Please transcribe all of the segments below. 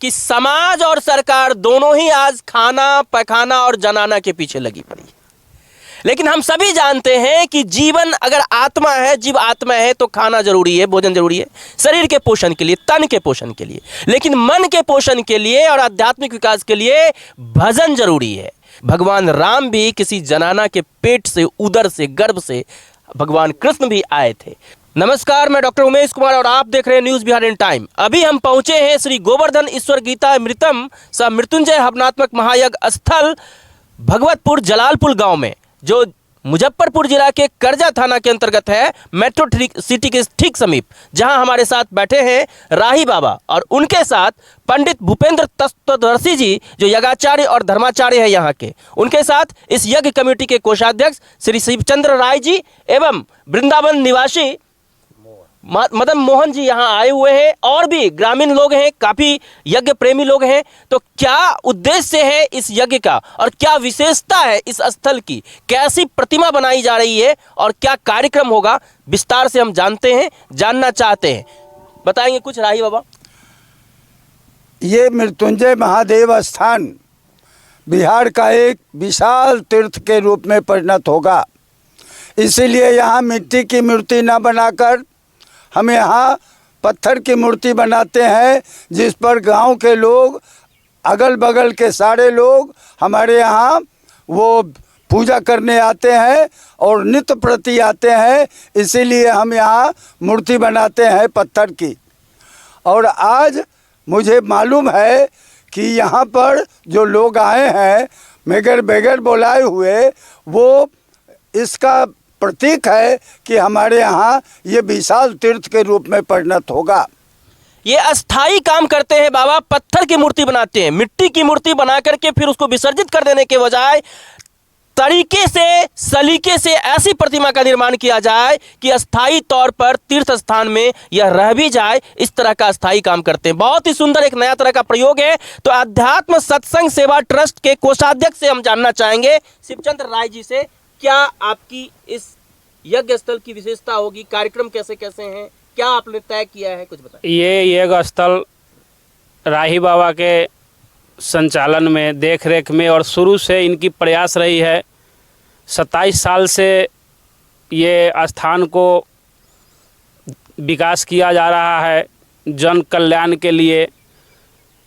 कि समाज और सरकार दोनों ही आज खाना, पैखाना और जनाना के पीछे लगी पड़ी है। लेकिन हम सभी जानते हैं कि जीवन अगर आत्मा है, जीव आत्मा है, तो खाना जरूरी है, भोजन जरूरी है, शरीर के पोषण के लिए, तन के पोषण के लिए। लेकिन मन के पोषण के लिए और आध्यात्मिक विकास के लिए भजन जरूरी है। भगवान राम भी किसी जनाना के पेट से, उदर से, गर्भ से भगवान कृष्ण भी आए थे। नमस्कार, मैं डॉक्टर उमेश कुमार और आप देख रहे हैं न्यूज बिहार इन टाइम। अभी हम पहुंचे हैं श्री गोवर्धन ईश्वर गीता अमृतम सह मृत्युंजय हवनात्मक महायज्ञ स्थल भगवतपुर जलालपुर गांव में, जो मुजफ्फरपुर जिला के करजा थाना के अंतर्गत है, मेट्रो सिटी के ठीक समीप, जहां हमारे साथ बैठे हैं राही बाबा और उनके साथ पंडित भूपेंद्र तत्वदर्शी जी, जो यज्ञाचार्य और धर्माचार्य है यहाँ के। उनके साथ इस यज्ञ कमेटी के कोषाध्यक्ष श्री शिवचंद्र राय जी एवं वृंदावन निवासी मदन मोहन जी यहाँ आए हुए हैं, और भी ग्रामीण लोग हैं, काफी यज्ञ प्रेमी लोग हैं। तो क्या उद्देश्य है इस यज्ञ का और क्या विशेषता है इस स्थल की, कैसी प्रतिमा बनाई जा रही है और क्या कार्यक्रम होगा, विस्तार से हम जानते हैं, जानना चाहते हैं। बताएंगे कुछ राही बाबा? ये मृत्युंजय महादेव स्थान बिहार का एक विशाल तीर्थ के रूप में परिणत होगा। इसीलिए यहाँ मिट्टी की मूर्ति न बनाकर हम यहाँ पत्थर की मूर्ति बनाते हैं, जिस पर गांव के लोग, अगल बगल के सारे लोग हमारे यहाँ वो पूजा करने आते हैं और नित्य प्रति आते हैं। इसीलिए हम यहाँ मूर्ति बनाते हैं पत्थर की। और आज मुझे मालूम है कि यहाँ पर जो लोग आए हैं बगैर बुलाए हुए, वो इसका प्रतीक है कि हमारे यहाँ ये विशाल तीर्थ के रूप में परिणत होगा। ये अस्थाई काम करते हैं बाबा, पत्थर की मूर्ति बनाते हैं, मिट्टी की मूर्ति बना करके फिर उसको विसर्जित कर देने के बजाय तरीके से, सलीके से ऐसी प्रतिमा का निर्माण किया जाए कि अस्थाई तौर पर तीर्थ स्थान में यह रह भी जाए। इस तरह का अस्थाई काम करते हैं। बहुत ही सुंदर एक नया तरह का प्रयोग है। तो अध्यात्म सत्संग सेवा ट्रस्ट के कोषाध्यक्ष से हम जानना चाहेंगे, शिवचंद्र राय जी से, क्या आपकी इस यज्ञ स्थल की विशेषता होगी, कार्यक्रम कैसे कैसे हैं, क्या आपने तय किया है, कुछ बताएं। ये यज्ञ स्थल राही बाबा के संचालन में, देख रेख में और शुरू से इनकी प्रयास रही है। 27 साल से ये स्थान को विकास किया जा रहा है जन कल्याण के लिए।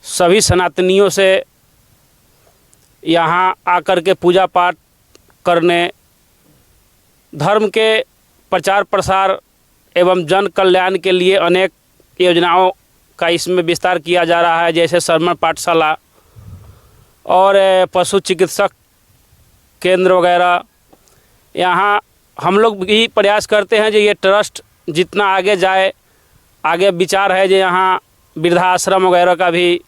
सभी सनातनियों से यहाँ आकर के पूजा पाठ करने, धर्म के प्रचार प्रसार एवं जन कल्याण के लिए अनेक योजनाओं का इसमें विस्तार किया जा रहा है, जैसे श्रवण पाठशाला और पशु चिकित्सक केंद्र वगैरह। यहाँ हम लोग भी प्रयास करते हैं जो ये ट्रस्ट जितना आगे जाए, आगे विचार है जो यहाँ वृद्धाश्रम वगैरह का भी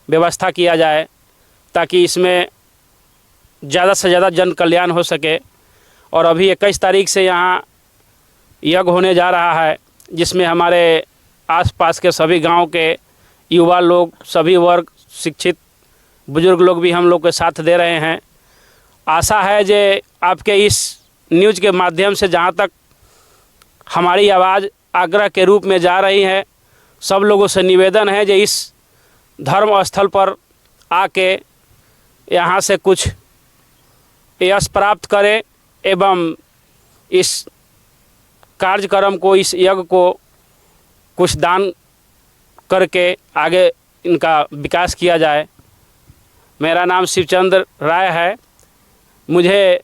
व्यवस्था किया जाए, ताकि इसमें ज़्यादा से ज़्यादा जन कल्याण हो सके। और अभी 21 तारीख से यहाँ यज्ञ होने जा रहा है, जिसमें हमारे आसपास के सभी गांव के युवा लोग, सभी वर्ग, शिक्षित बुजुर्ग लोग भी हम लोग के साथ दे रहे हैं। आशा है कि आपके इस न्यूज़ के माध्यम से जहाँ तक हमारी आवाज़ आग्रह के रूप में जा रही है, सब लोगों से निवेदन है कि इस धर्म स्थल पर आके यहाँ से कुछ यश प्राप्त करें एवं इस कार्यक्रम को, इस यज्ञ को कुछ दान करके आगे इनका विकास किया जाए। मेरा नाम शिवचंद्र राय है। मुझे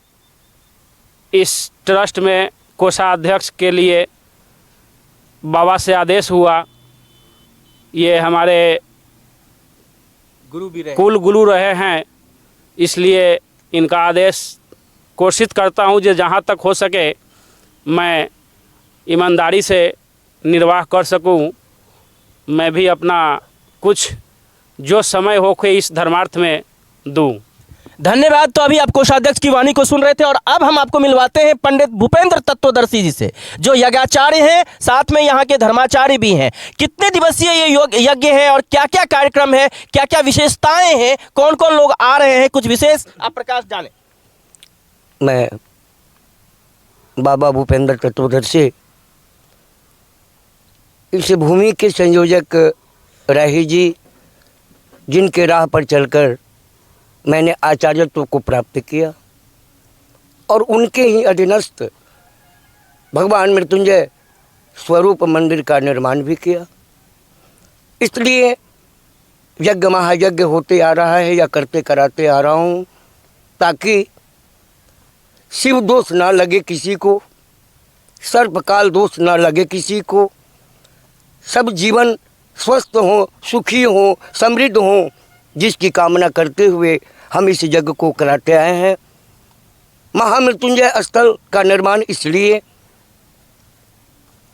इस ट्रस्ट में कोषाध्यक्ष के लिए बाबा से आदेश हुआ। ये हमारे गुरु भी रहे, कुल गुरु रहे हैं, इसलिए इनका आदेश कोशिश करता हूँ जो जहाँ तक हो सके मैं ईमानदारी से निर्वाह कर सकूँ। मैं भी अपना कुछ जो समय हो के इस धर्मार्थ में दूँ। धन्यवाद। तो अभी आप कोषाध्यक्ष की वाणी को सुन रहे थे और अब हम आपको मिलवाते हैं पंडित भूपेंद्र तत्वदर्शी जी से, जो यज्ञाचार्य हैं, साथ में यहाँ के धर्माचार्य भी हैं। कितने दिवसीय ये यज्ञ है और क्या क्या कार्यक्रम है, क्या क्या विशेषताएं हैं, कौन कौन लोग आ रहे हैं, कुछ विशेष आप प्रकाश डालें। मैं बाबा भूपेंद्र तत्वदर्शी इस भूमि के संयोजक राही जी जिनके राह पर चलकर मैंने आचार्यत्व को प्राप्त किया और उनके ही अधीनस्थ भगवान मृत्युंजय स्वरूप मंदिर का निर्माण भी किया। इसलिए यज्ञ महायज्ञ होते आ रहा है या करते कराते आ रहा हूँ, ताकि शिव दोष ना लगे किसी को, सर्पकाल दोष ना लगे किसी को, सब जीवन स्वस्थ हो, सुखी हो, समृद्ध हो, जिसकी कामना करते हुए हम इस यज्ञ को कराते आए हैं। महामृत्युंजय स्थल का निर्माण इसलिए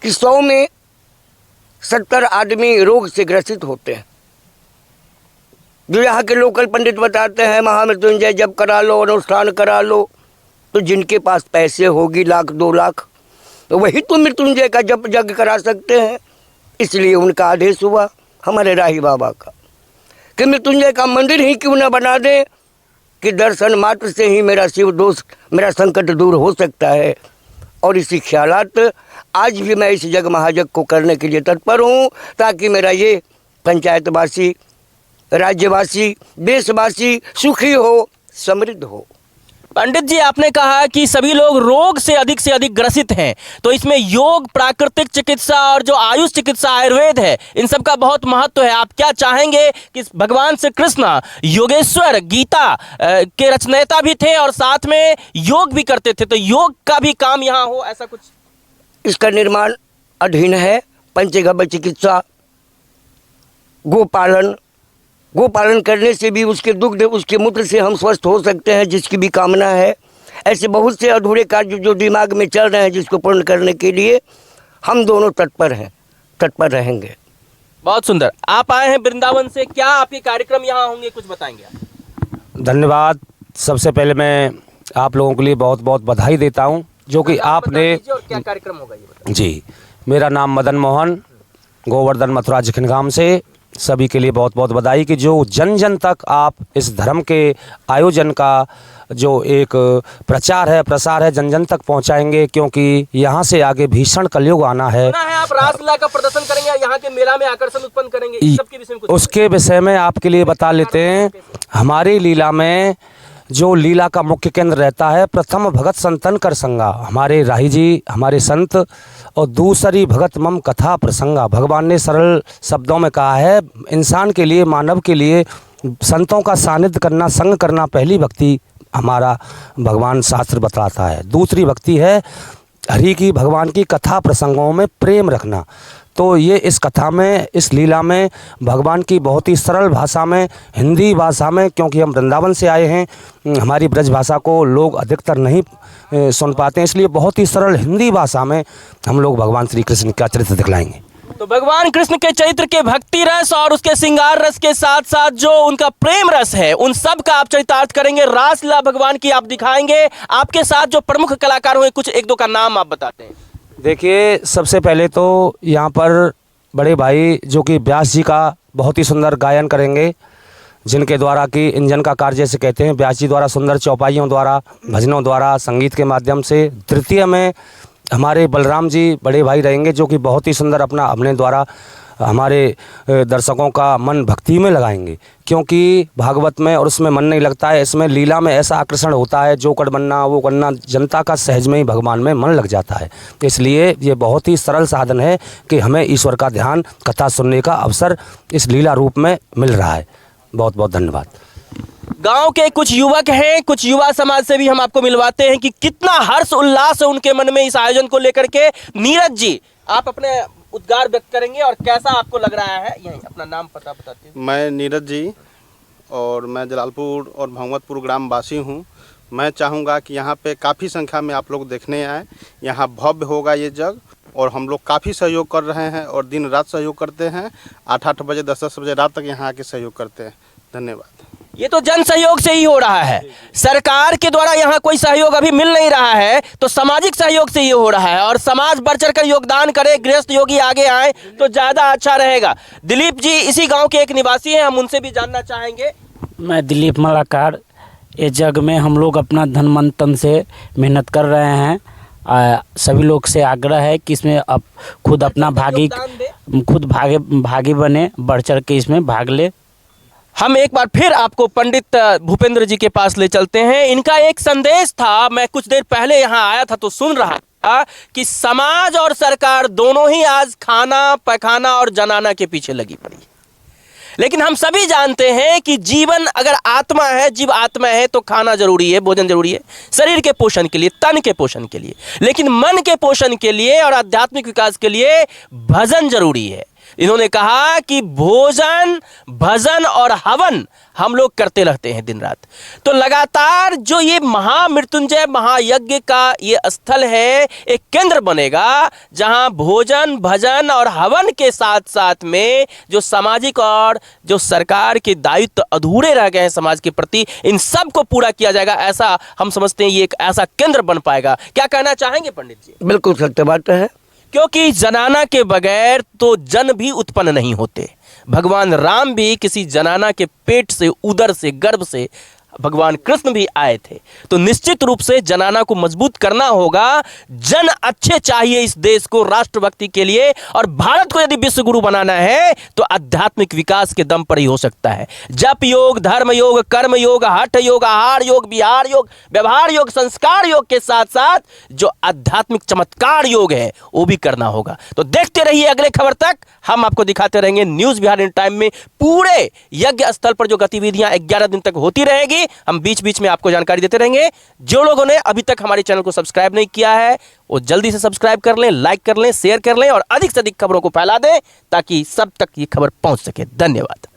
कि 100 में 70 आदमी रोग से ग्रसित होते हैं। जो यहाँ के लोकल पंडित बताते हैं महामृत्युंजय जब करा लो, अनुष्ठान करा लो, तो जिनके पास पैसे होगी 1 लाख 2 लाख, तो वही तो मृत्युंजय का जप यज्ञ करा सकते हैं। इसलिए उनका आदेश हुआ हमारे राही बाबा का कि मृत्युंजय का मंदिर ही क्यों न बना दे, कि दर्शन मात्र से ही मेरा शिव दोष, मेरा संकट दूर हो सकता है। और इसी ख्यालात आज भी मैं इस यज्ञ महायज्ञ को करने के लिए तत्पर हूँ, ताकि मेरा ये पंचायतवासी, राज्यवासी, देशवासी सुखी हो, समृद्ध हो। पंडित जी, आपने कहा कि सभी लोग रोग से अधिक ग्रसित हैं, तो इसमें योग, प्राकृतिक चिकित्सा और जो आयुष चिकित्सा आयुर्वेद है, इन सब का बहुत महत्व है। आप क्या चाहेंगे कि भगवान श्री कृष्ण योगेश्वर, गीता के रचनेता भी थे और साथ में योग भी करते थे, तो योग का भी काम यहाँ हो, ऐसा कुछ? इसका निर्माण अधीन है पंचगव्य चिकित्सा, गोपालन। गोपालन करने से भी उसके दुग्ध, उसके मूत्र से हम स्वस्थ हो सकते हैं, जिसकी भी कामना है। ऐसे बहुत से अधूरे कार्य जो दिमाग में चल रहे हैं, जिसको पूर्ण करने के लिए हम दोनों तत्पर हैं, तत्पर रहेंगे। बहुत सुंदर। आप आए हैं वृंदावन से, क्या आपके कार्यक्रम यहाँ होंगे, कुछ बताएंगे आप? धन्यवाद। सबसे पहले मैं आप लोगों के लिए बहुत बहुत बधाई देता हूं, जो कि आपने। और क्या कार्यक्रम होगा ये बताइए। जी, मेरा नाम मदन मोहन, गोवर्धन मथुरा जखनगाम से। सभी के लिए बहुत बहुत बधाई कि जो जन जन तक आप इस धर्म के आयोजन का जो एक प्रचार है, प्रसार है, जन जन तक पहुंचाएंगे, क्योंकि यहाँ से आगे भीषण कलयुग आना है। आप रासलीला का प्रदर्शन करेंगे, यहाँ के मेला में आकर्षण उत्पन्न करेंगे, इस सब के विषय में कुछ? उसके विषय में आपके लिए बता लेते हैं। हमारी लीला में जो लीला का मुख्य केंद्र रहता है, प्रथम भगत संतन कर संगा, हमारे राही जी, हमारे संत, और दूसरी भगत मम कथा प्रसंगा। भगवान ने सरल शब्दों में कहा है, इंसान के लिए, मानव के लिए संतों का सानिध्य करना, संग करना पहली भक्ति हमारा भगवान शास्त्र बताता है। दूसरी भक्ति है हरि की, भगवान की कथा प्रसंगों में प्रेम रखना। तो ये इस कथा में, इस लीला में भगवान की बहुत ही सरल भाषा में, हिंदी भाषा में, क्योंकि हम वृंदावन से आए हैं, हमारी ब्रज भाषा को लोग अधिकतर नहीं सुन पाते हैं, इसलिए बहुत ही सरल हिंदी भाषा में हम लोग भगवान श्री कृष्ण का चरित्र दिखलाएंगे। तो भगवान कृष्ण के चरित्र के भक्ति रस और उसके श्रृंगार रस के साथ साथ जो उनका प्रेम रस है, उन सब का आप चरितार्थ करेंगे, रासलीला भगवान की आप दिखाएंगे। आपके साथ जो प्रमुख कलाकार हुए, कुछ 1-2 का नाम आप बताते हैं। देखिए, सबसे पहले तो यहाँ पर बड़े भाई जो कि व्यास जी का बहुत ही सुंदर गायन करेंगे, जिनके द्वारा कि इंजन का कार्य जैसे कहते हैं, व्यास जी द्वारा सुंदर चौपाइयों द्वारा, भजनों द्वारा, संगीत के माध्यम से। तृतीय में हमारे बलराम जी बड़े भाई रहेंगे, जो कि बहुत ही सुंदर अपना अभिनय द्वारा हमारे दर्शकों का मन भक्ति में लगाएंगे, क्योंकि भागवत में और उसमें मन नहीं लगता है, इसमें लीला में ऐसा आकर्षण होता है, जो कर बनना वो करना, जनता का सहज में ही भगवान में मन लग जाता है। इसलिए ये बहुत ही सरल साधन है कि हमें ईश्वर का ध्यान, कथा सुनने का अवसर इस लीला रूप में मिल रहा है। बहुत बहुत धन्यवाद। गांव के कुछ युवक हैं, कुछ युवा समाज से भी हम आपको मिलवाते हैं कि कितना हर्ष उल्लास है उनके मन में इस आयोजन को लेकर के। नीरज जी, आप अपने उद्गार व्यक्त करेंगे और कैसा आपको लग रहा है? यही अपना नाम पता बताते हैं। मैं नीरज जी, और मैं जलालपुर और भगवतपुर ग्राम वासी हूँ। मैं चाहूँगा कि यहाँ पे काफ़ी संख्या में आप लोग देखने आए। यहाँ भव्य होगा ये जग, और हम लोग काफ़ी सहयोग कर रहे हैं और दिन रात सहयोग करते हैं। 8-8 बजे 10-10 बजे रात तक यहाँ आके सहयोग करते हैं। धन्यवाद। ये तो जन सहयोग से ही हो रहा है, सरकार के द्वारा यहाँ कोई सहयोग अभी मिल नहीं रहा है, तो सामाजिक सहयोग से ये हो रहा है। और समाज बढ़ चढ़ कर योगदान करे, गृहस्थ योगी आगे आए तो ज़्यादा अच्छा रहेगा। दिलीप जी इसी गांव के एक निवासी हैं, हम उनसे भी जानना चाहेंगे। मैं दिलीप मलाकार। ये जग में हम लोग अपना धन मन तन से मेहनत कर रहे हैं। सभी लोग से आग्रह है कि इसमें अब खुद अपना भागी बने, बढ़ चढ़ के इसमें भाग ले। हम एक बार फिर आपको पंडित भूपेंद्र जी के पास ले चलते हैं। इनका एक संदेश था, मैं कुछ देर पहले यहाँ आया था तो सुन रहा था कि समाज और सरकार दोनों ही आज खाना पैखाना और जनाना के पीछे लगी पड़ी। लेकिन हम सभी जानते हैं कि जीवन अगर आत्मा है, जीव आत्मा है तो खाना जरूरी है, भोजन जरूरी है शरीर के पोषण के लिए, तन के पोषण के लिए। लेकिन मन के पोषण के लिए और आध्यात्मिक विकास के लिए भजन जरूरी है। इन्होंने कहा कि भोजन, भजन और हवन हम लोग करते रहते हैं दिन रात। तो लगातार जो ये महामृत्युंजय महायज्ञ का ये स्थल है, एक केंद्र बनेगा जहां भोजन, भजन और हवन के साथ साथ में जो सामाजिक और जो सरकार के दायित्व अधूरे रह गए हैं समाज के प्रति, इन सब को पूरा किया जाएगा। ऐसा हम समझते हैं ये एक ऐसा केंद्र बन पाएगा। क्या कहना चाहेंगे पंडित जी? बिल्कुल सत्य बात है, क्योंकि जनाना के बगैर तो जन भी उत्पन्न नहीं होते। भगवान राम भी किसी जनाना के पेट से, उदर से, गर्भ से भगवान कृष्ण भी आए थे। तो निश्चित रूप से जनाना को मजबूत करना होगा। जन अच्छे चाहिए इस देश को राष्ट्रभक्ति के लिए, और भारत को यदि विश्व गुरु बनाना है तो आध्यात्मिक विकास के दम पर ही हो सकता है। जप योग, धर्म योग, कर्म योग, हठ योग, आहार योग, विहार योग, व्यवहार योग, संस्कार योग के साथ साथ जो आध्यात्मिक चमत्कार योग है वो भी करना होगा। तो देखते रहिए अगले खबर तक, हम आपको दिखाते रहेंगे न्यूज बिहार इन टाइम में पूरे यज्ञ स्थल पर जो गतिविधियां 11 दिन तक होती रहेगी। हम बीच बीच में आपको जानकारी देते रहेंगे। जो लोगों ने अभी तक हमारे चैनल को सब्सक्राइब नहीं किया है वो जल्दी से सब्सक्राइब कर लें, लाइक कर लें, शेयर कर लें और अधिक से अधिक खबरों को फैला दें ताकि सब तक ये खबर पहुंच सके। धन्यवाद।